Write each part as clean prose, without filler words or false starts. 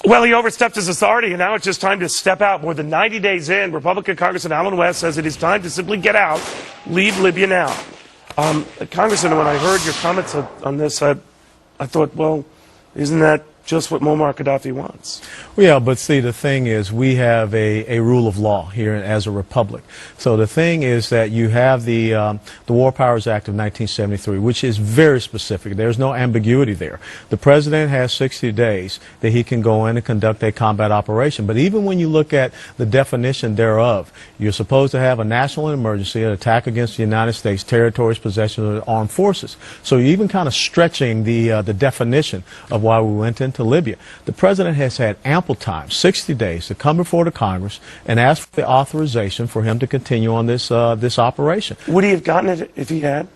Well, he overstepped his authority, and now it's just time to step out. More than 90 days in, Republican Congressman Alan West says it is time to simply get out, leave Libya now. Congressman, when I heard your comments on this, I thought, well, isn't that just what Muammar Gaddafi wants? Well, yeah, but see, the thing is, we have a rule of law here as a republic. So the thing is that you have the War Powers Act of 1973, which is very specific. There's no ambiguity there. The president has 60 days that he can go in and conduct a combat operation. But even when you look at the definition thereof, you're supposed to have a national emergency, an attack against the United States territories, possession of the armed forces. So you're even kind of stretching the definition of why we went into Libya. The president has had ample time, 60 days, to come before the Congress and ask for the authorization for him to continue on this operation. Would he have gotten it if he had?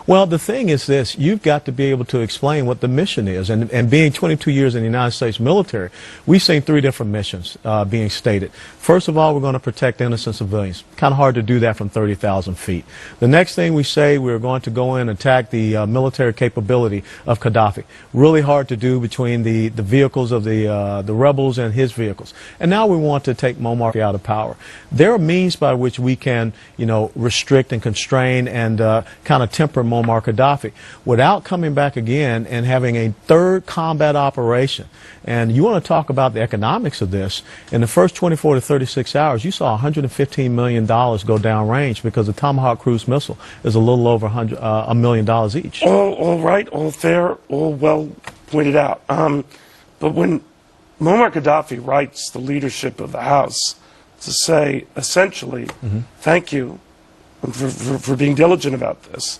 Well, the thing is this, you've got to be able to explain what the mission is. And being 22 years in the United States military, we've seen 3 different missions being stated. First of all, we're going to protect innocent civilians. Kind of hard to do that from 30,000 feet. The next thing we say, we're going to go in and attack the military capability of Gaddafi. Really hard to do between the vehicles of the rebels and his vehicles. And now we want to take Muammar out of power. There are means by which we can, restrict and constrain and kind of temper Muammar Gaddafi without coming back again and having a third combat operation. And you want to talk about the economics of this. In the first 24 to 36 hours, you saw $115 million go downrange because the Tomahawk cruise missile is a little over $1 million each. All right, all fair, all well pointed out. But when Muammar Gaddafi writes the leadership of the House to say, essentially, thank you for being diligent about this,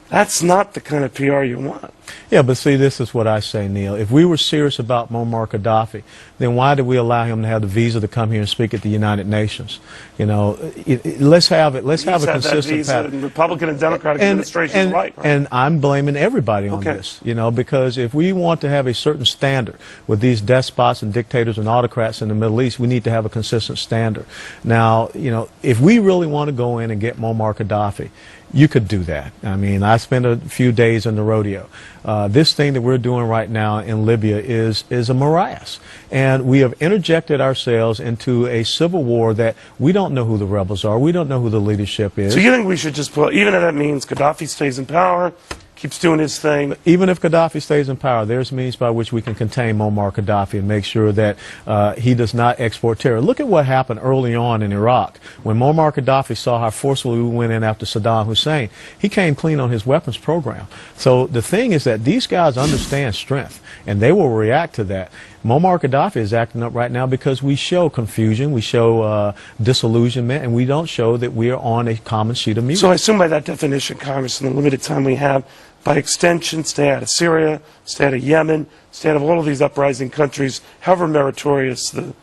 that's not the kind of PR you want. Yeah, but see, this is what I say, Neil. If we were serious about Muammar Gaddafi, then why did we allow him to have the visa to come here and speak at the United Nations? Let's have a consistent pattern. Republican and Democratic administrations, right? And I'm blaming everybody on this, because if we want to have a certain standard with these despots and dictators and autocrats in the Middle East, we need to have a consistent standard. Now, if we really want to go in and get Muammar Gaddafi, you could do that. I mean, I spent a few days in the rodeo. This thing that we're doing right now in Libya is a morass. And we have interjected ourselves into a civil war that we don't know who the rebels are. We don't know who the leadership is. So you think we should just pull, even if that means Gaddafi stays in power, keeps doing his thing? Even if Gaddafi stays in power, there's means by which we can contain Muammar Gaddafi and make sure that he does not export terror. Look at what happened early on in Iraq. When Muammar Gaddafi saw how forcefully we went in after Saddam Hussein, he came clean on his weapons program. So the thing is that these guys understand strength, and they will react to that. Muammar Gaddafi is acting up right now because we show confusion, we show disillusionment, and we don't show that we are on a common sheet of music. So I assume by that definition, Congress, in the limited time we have, by extension, stay out of Syria, stay out of Yemen, stay out of all of these uprising countries, however meritorious the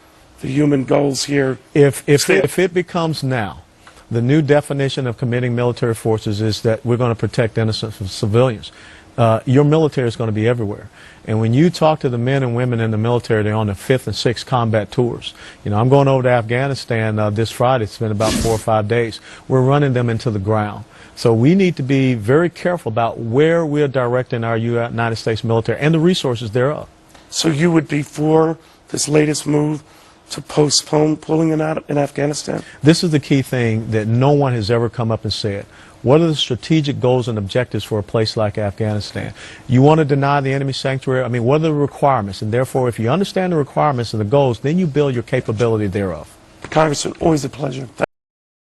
human goals here. If it becomes now, the new definition of committing military forces is that we're going to protect innocent civilians. Your military is going to be everywhere. And when you talk to the men and women in the military, they're on the 5th and 6th combat tours. I'm going over to Afghanistan this Friday. It's been about 4 or 5 days. We're running them into the ground. So we need to be very careful about where we're directing our United States military and the resources thereof. So you would be for this latest move to postpone pulling them out in Afghanistan? This is the key thing that no one has ever come up and said. What are the strategic goals and objectives for a place like Afghanistan? You want to deny the enemy sanctuary? I mean, what are the requirements? And therefore, if you understand the requirements and the goals, then you build your capability thereof. Congressman, always a pleasure.